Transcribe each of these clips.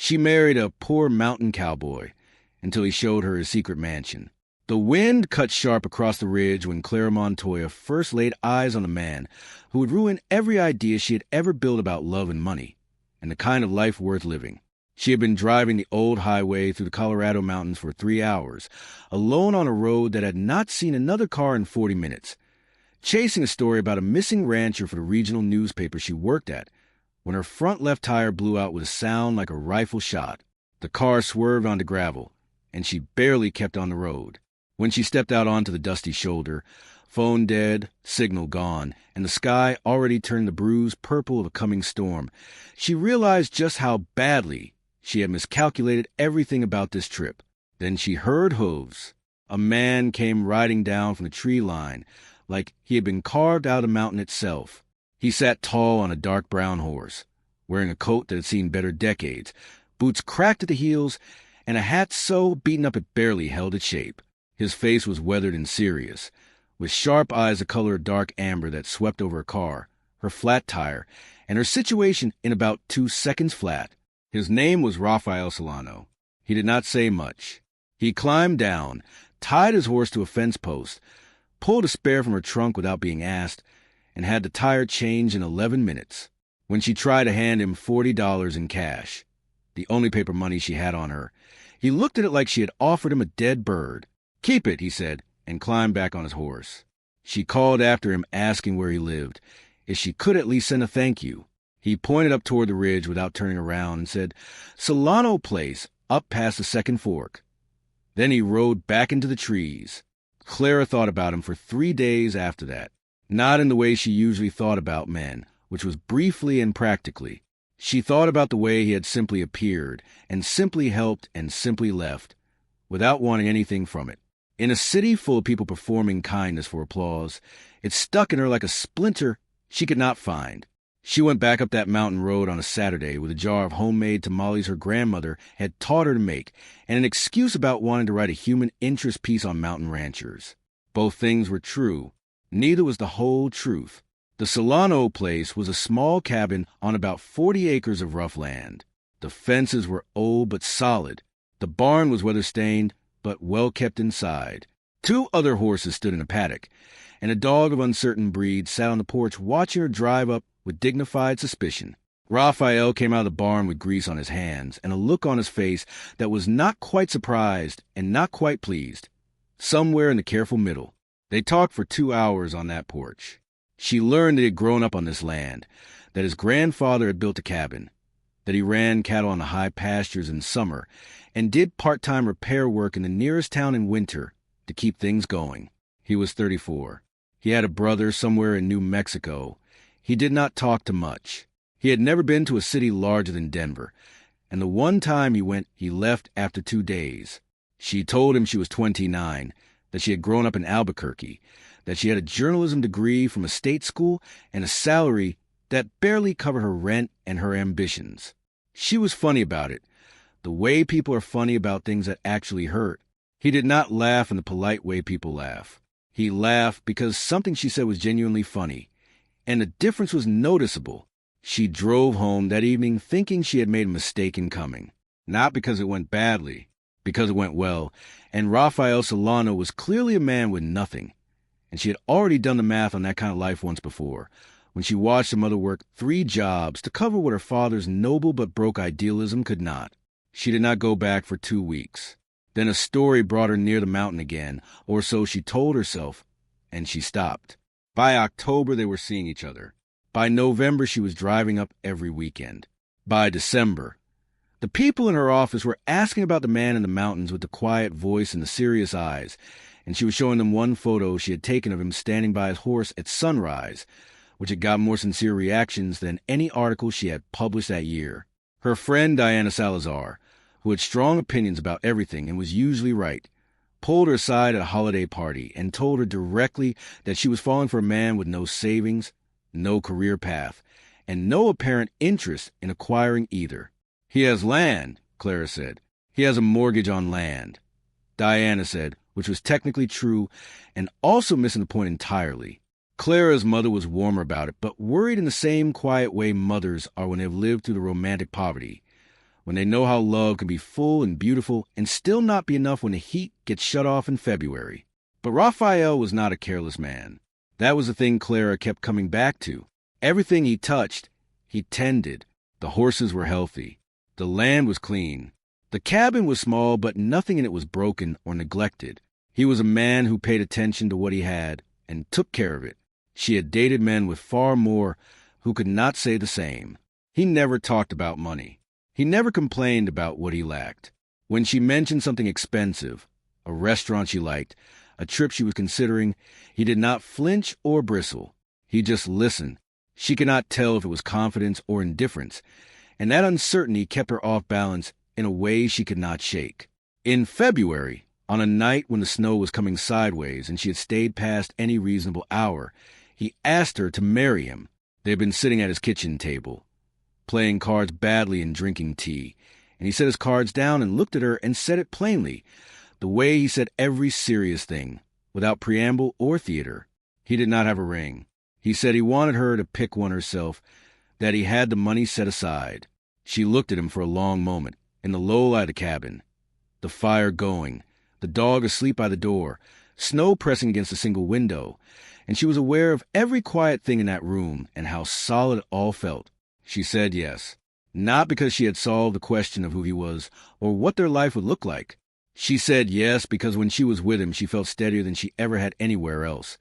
She married a poor mountain cowboy until he showed her his secret mansion. The wind cut sharp across the ridge when Clara Montoya first laid eyes on the man who would ruin every idea she had ever built about love and money, and the kind of life worth living. She had been driving the old highway through the Colorado mountains for 3 hours, alone on a road that had not seen another car in 40 minutes, chasing a story about a missing rancher for the regional newspaper she worked at, when her front left tire blew out with a sound like a rifle shot. The car swerved onto gravel, and she barely kept on the road. When she stepped out onto the dusty shoulder, phone dead, signal gone, and the sky already turned the bruised purple of a coming storm, she realized just how badly she had miscalculated everything about this trip. Then she heard hooves. A man came riding down from the tree line like he had been carved out of the mountain itself. He sat tall on a dark brown horse, wearing a coat that had seen better decades, boots cracked at the heels, and a hat so beaten up it barely held its shape. His face was weathered and serious, with sharp eyes the color of dark amber that swept over her car, her flat tire, and her situation in about 2 seconds flat. His name was Rafael Solano. He did not say much. He climbed down, tied his horse to a fence post, pulled a spare from her trunk without being asked, and had the tire changed in 11 minutes. When she tried to hand him $40 in cash, the only paper money she had on her, he looked at it like she had offered him a dead bird. "Keep it," he said, and climbed back on his horse. She called after him, asking where he lived, if she could at least send a thank you. He pointed up toward the ridge without turning around and said, "Solano Place, up past the second fork." Then he rode back into the trees. Clara thought about him for 3 days after that, not in the way she usually thought about men, which was briefly and practically. She thought about the way he had simply appeared, and simply helped and simply left, without wanting anything from it. In a city full of people performing kindness for applause, it stuck in her like a splinter she could not find. She went back up that mountain road on a Saturday with a jar of homemade tamales her grandmother had taught her to make, and an excuse about wanting to write a human interest piece on mountain ranchers. Both things were true. Neither was the whole truth. The Solano Place was a small cabin on about 40 acres of rough land. The fences were old but solid. The barn was weather-stained but well kept inside. 2 other horses stood in a paddock, and a dog of uncertain breed sat on the porch watching her drive up with dignified suspicion. Raphael came out of the barn with grease on his hands and a look on his face that was not quite surprised and not quite pleased, somewhere in the careful middle. They talked for 2 hours on that porch. She learned that he had grown up on this land, that his grandfather had built a cabin, that he ran cattle on the high pastures in summer and did part-time repair work in the nearest town in winter to keep things going. He was 34. He had a brother somewhere in New Mexico. He did not talk to much. He had never been to a city larger than Denver, and the one time he went, he left after 2 days. She told him she was 29, that she had grown up in Albuquerque, that she had a journalism degree from a state school and a salary that barely covered her rent and her ambitions. She was funny about it, the way people are funny about things that actually hurt. He did not laugh in the polite way people laugh. He laughed because something she said was genuinely funny, and the difference was noticeable. She drove home that evening thinking she had made a mistake in coming. Not because it went badly, because it went well, and Rafael Solano was clearly a man with nothing, and she had already done the math on that kind of life once before, when she watched her mother work 3 jobs to cover what her father's noble but broke idealism could not. She did not go back for 2 weeks. Then a story brought her near the mountain again, or so she told herself, and she stopped. By October, they were seeing each other. By November, she was driving up every weekend. By December, the people in her office were asking about the man in the mountains with the quiet voice and the serious eyes, and she was showing them one photo she had taken of him standing by his horse at sunrise, which had got more sincere reactions than any article she had published that year. Her friend Diana Salazar, who had strong opinions about everything and was usually right, pulled her aside at a holiday party and told her directly that she was falling for a man with no savings, no career path, and no apparent interest in acquiring either. "He has land," Clara said. "He has a mortgage on land," Diana said, which was technically true and also missing the point entirely. Clara's mother was warmer about it, but worried in the same quiet way mothers are when they have lived through the romantic poverty, when they know how love can be full and beautiful and still not be enough when the heat gets shut off in February. But Raphael was not a careless man. That was the thing Clara kept coming back to. Everything he touched, he tended. The horses were healthy. The land was clean. The cabin was small, but nothing in it was broken or neglected. He was a man who paid attention to what he had and took care of it. She had dated men with far more who could not say the same. He never talked about money. He never complained about what he lacked. When she mentioned something expensive, a restaurant she liked, a trip she was considering, he did not flinch or bristle. He just listened. She could not tell if it was confidence or indifference, and that uncertainty kept her off balance in a way she could not shake. In February, on a night when the snow was coming sideways and she had stayed past any reasonable hour, he asked her to marry him. They had been sitting at his kitchen table, playing cards badly and drinking tea, and he set his cards down and looked at her and said it plainly, the way he said every serious thing, without preamble or theater. He did not have a ring. He said he wanted her to pick one herself, that he had the money set aside. She looked at him for a long moment, in the low light of the cabin, the fire going, the dog asleep by the door, snow pressing against a single window, and she was aware of every quiet thing in that room and how solid it all felt. She said yes, not because she had solved the question of who he was or what their life would look like. She said yes because when she was with him, she felt steadier than she ever had anywhere else,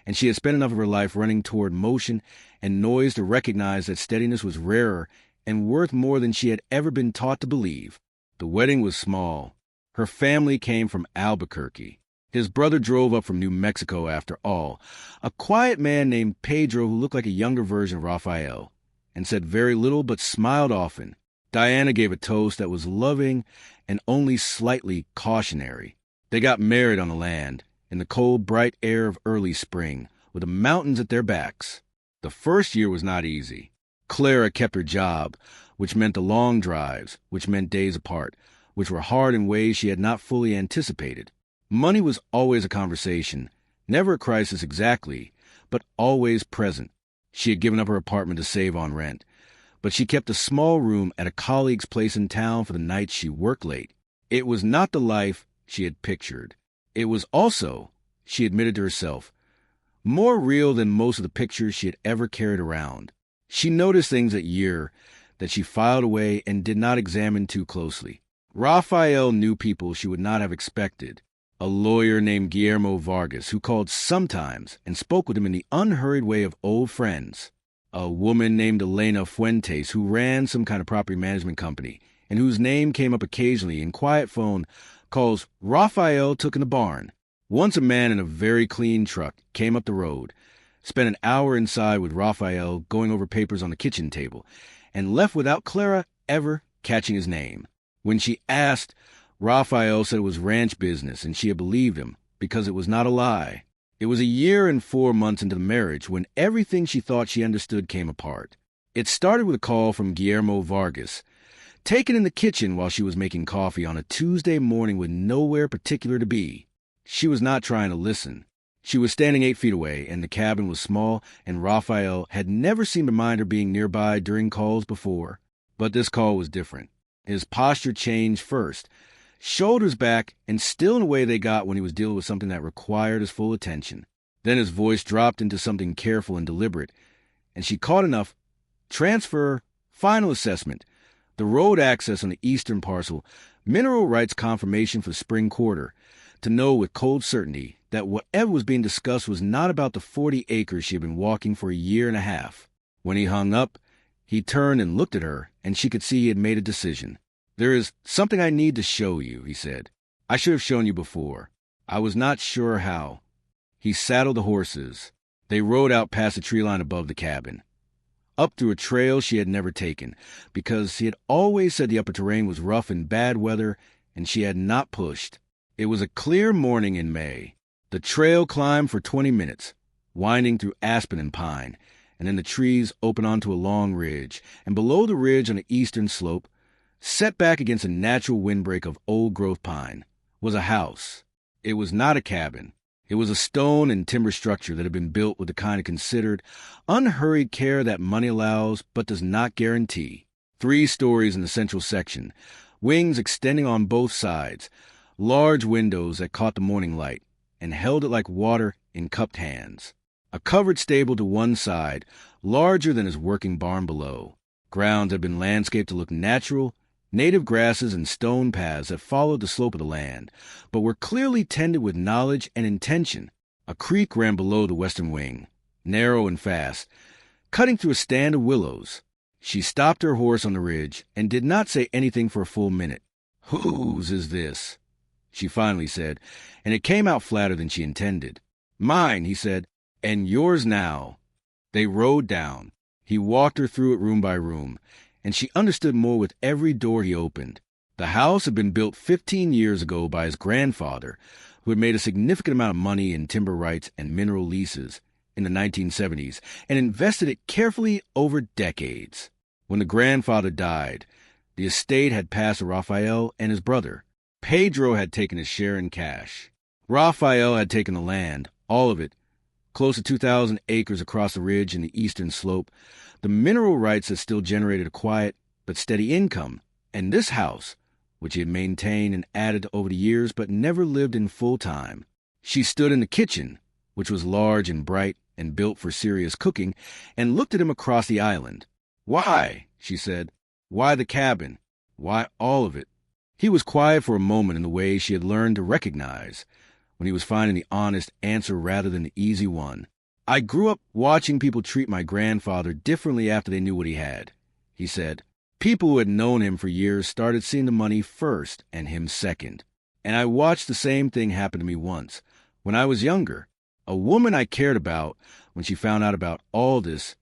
and she had spent enough of her life running toward motion and noise to recognize that steadiness was rarer and worth more than she had ever been taught to believe. The wedding was small. Her family came from Albuquerque. His brother drove up from New Mexico after all, a quiet man named Pedro who looked like a younger version of Raphael, and said very little but smiled often. Diana gave a toast that was loving and only slightly cautionary. They got married on the land, in the cold, bright air of early spring, with the mountains at their backs. The first year was not easy. Clara kept her job, which meant the long drives, which meant days apart, which were hard in ways she had not fully anticipated. Money was always a conversation, never a crisis exactly, but always present. She had given up her apartment to save on rent, but she kept a small room at a colleague's place in town for the nights she worked late. It was not the life she had pictured. It was also, she admitted to herself, more real than most of the pictures she had ever carried around. She noticed things that year that she filed away and did not examine too closely. Raphael knew people she would not have expected. A lawyer named Guillermo Vargas, who called sometimes and spoke with him in the unhurried way of old friends. A woman named Elena Fuentes, who ran some kind of property management company, and whose name came up occasionally in quiet phone calls Raphael took in the barn. Once a man in a very clean truck came up the road, spent an hour inside with Raphael going over papers on the kitchen table, and left without Clara ever catching his name. When she asked, Raphael said it was ranch business, and she had believed him, because it was not a lie. It was a year and 4 months into the marriage when everything she thought she understood came apart. It started with a call from Guillermo Vargas, taken in the kitchen while she was making coffee on a Tuesday morning with nowhere particular to be. She was not trying to listen. She was standing 8 feet away, and the cabin was small, and Raphael had never seemed to mind her being nearby during calls before. But this call was different. His posture changed first, shoulders back, and still in a way they got when he was dealing with something that required his full attention. Then his voice dropped into something careful and deliberate, and she caught enough. Transfer, final assessment, the road access on the eastern parcel, mineral rights confirmation for the spring quarter, to know with cold certainty that whatever was being discussed was not about the 40 acres she had been walking for a year and a half. When he hung up, he turned and looked at her, and she could see he had made a decision. "There is something I need to show you," he said. "I should have shown you before. I was not sure how." He saddled the horses. They rode out past the tree line above the cabin, up through a trail she had never taken, because he had always said the upper terrain was rough in bad weather, and she had not pushed. It was a clear morning in May. The trail climbed for 20 minutes, winding through aspen and pine, and then the trees opened onto a long ridge, and below the ridge on the eastern slope, set back against a natural windbreak of old-growth pine, was a house. It was not a cabin. It was a stone and timber structure that had been built with the kind of considered, unhurried care that money allows but does not guarantee. 3 stories in the central section, wings extending on both sides, large windows that caught the morning light and held it like water in cupped hands. A covered stable to one side, larger than his working barn below. Grounds had been landscaped to look natural, native grasses and stone paths that followed the slope of the land, but were clearly tended with knowledge and intention. A creek ran below the western wing, narrow and fast, cutting through a stand of willows. She stopped her horse on the ridge and did not say anything for a full minute. "Whose is this?" she finally said, and it came out flatter than she intended. "Mine," he said, "and yours now." They rode down. He walked her through it room by room, and she understood more with every door he opened. The house had been built 15 years ago by his grandfather, who had made a significant amount of money in timber rights and mineral leases in the 1970s, and invested it carefully over decades. When the grandfather died, the estate had passed to Rafael and his brother. Pedro had taken his share in cash. Rafael had taken the land, all of it, close to 2,000 acres across the ridge in the eastern slope. The mineral rights had still generated a quiet but steady income, and this house, which he had maintained and added over the years but never lived in full time. She stood in the kitchen, which was large and bright and built for serious cooking, and looked at him across the island. "Why?" she said. "Why the cabin? Why all of it?" He was quiet for a moment in the way she had learned to recognize, when he was finding the honest answer rather than the easy one. "I grew up watching people treat my grandfather differently after they knew what he had," he said. "People who had known him for years started seeing the money first and him second. And I watched the same thing happen to me once, when I was younger. A woman I cared about, when she found out about all this,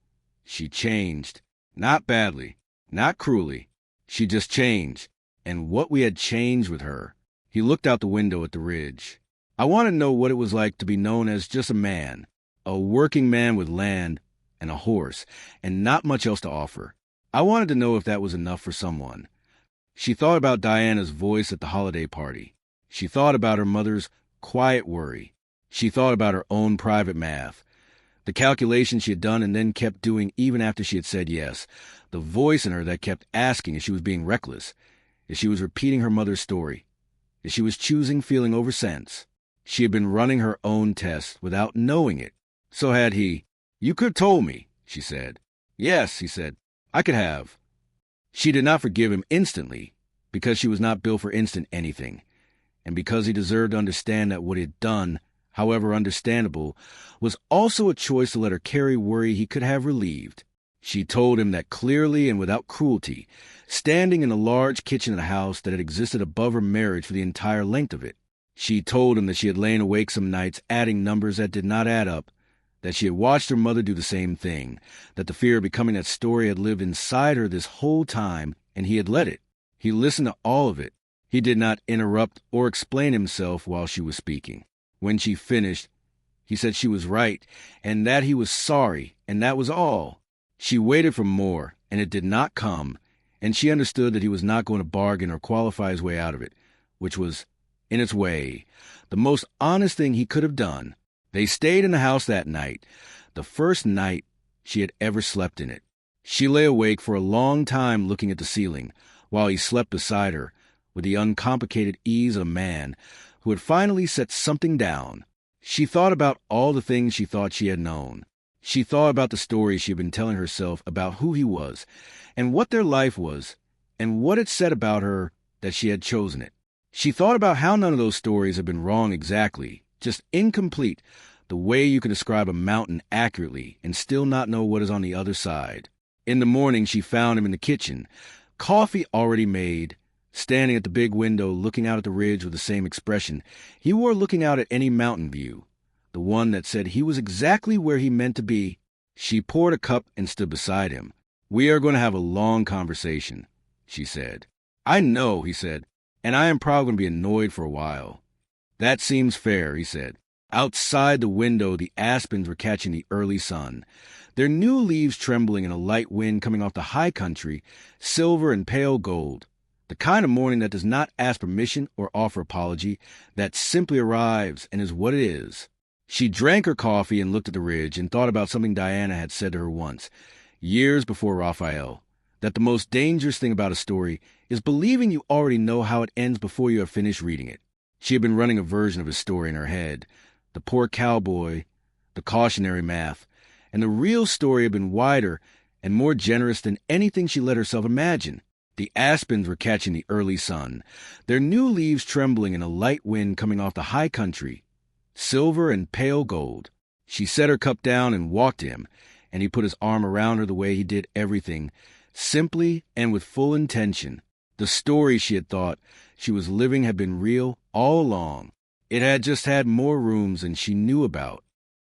she changed. Not badly, not cruelly. She just changed. And what we had changed with her." He looked out the window at the ridge. "I wanted to know what it was like to be known as just a man, a working man with land and a horse, and not much else to offer. I wanted to know if that was enough for someone." She thought about Diana's voice at the holiday party. She thought about her mother's quiet worry. She thought about her own private math, the calculations she had done and then kept doing even after she had said yes, the voice in her that kept asking if she was being reckless, if she was repeating her mother's story, if she was choosing feeling over sense. She had been running her own tests without knowing it. So had he. "You could have told me," she said. "Yes," he said, "I could have." She did not forgive him instantly, because she was not built for instant anything, and because he deserved to understand that what he had done, however understandable, was also a choice to let her carry worry he could have relieved. She told him that clearly and without cruelty, standing in the large kitchen of the house that had existed above her marriage for the entire length of it. She told him that she had lain awake some nights adding numbers that did not add up, that she had watched her mother do the same thing, that the fear of becoming that story had lived inside her this whole time, and he had let it. He listened to all of it. He did not interrupt or explain himself while she was speaking. When she finished, he said she was right, and that he was sorry, and that was all. She waited for more, and it did not come, and she understood that he was not going to bargain or qualify his way out of it, which was, in its way, the most honest thing he could have done. They stayed in the house that night, the first night she had ever slept in it. She lay awake for a long time looking at the ceiling, while he slept beside her, with the uncomplicated ease of a man who had finally set something down. She thought about all the things she thought she had known. She thought about the stories she had been telling herself about who he was, and what their life was, and what it said about her that she had chosen it. She thought about how none of those stories had been wrong exactly, just incomplete, the way you can describe a mountain accurately and still not know what is on the other side. In the morning, she found him in the kitchen, coffee already made, standing at the big window looking out at the ridge with the same expression he wore looking out at any mountain view, the one that said he was exactly where he meant to be. She poured a cup and stood beside him. "We are going to have a long conversation," she said. "I know," he said, "and I am probably going to be annoyed for a while." "That seems fair," he said. Outside the window, the aspens were catching the early sun, their new leaves trembling in a light wind coming off the high country, silver and pale gold. The kind of morning that does not ask permission or offer apology, that simply arrives and is what it is. She drank her coffee and looked at the ridge and thought about something Diana had said to her once, years before Raphael, that the most dangerous thing about a story is believing you already know how it ends before you have finished reading it. She had been running a version of his story in her head. The poor cowboy, the cautionary math, and the real story had been wider and more generous than anything she let herself imagine. The aspens were catching the early sun, their new leaves trembling in a light wind coming off the high country, silver and pale gold. She set her cup down and walked to him, and he put his arm around her the way he did everything, simply and with full intention. The story she had thought she was living had been real all along. It had just had more rooms than she knew about.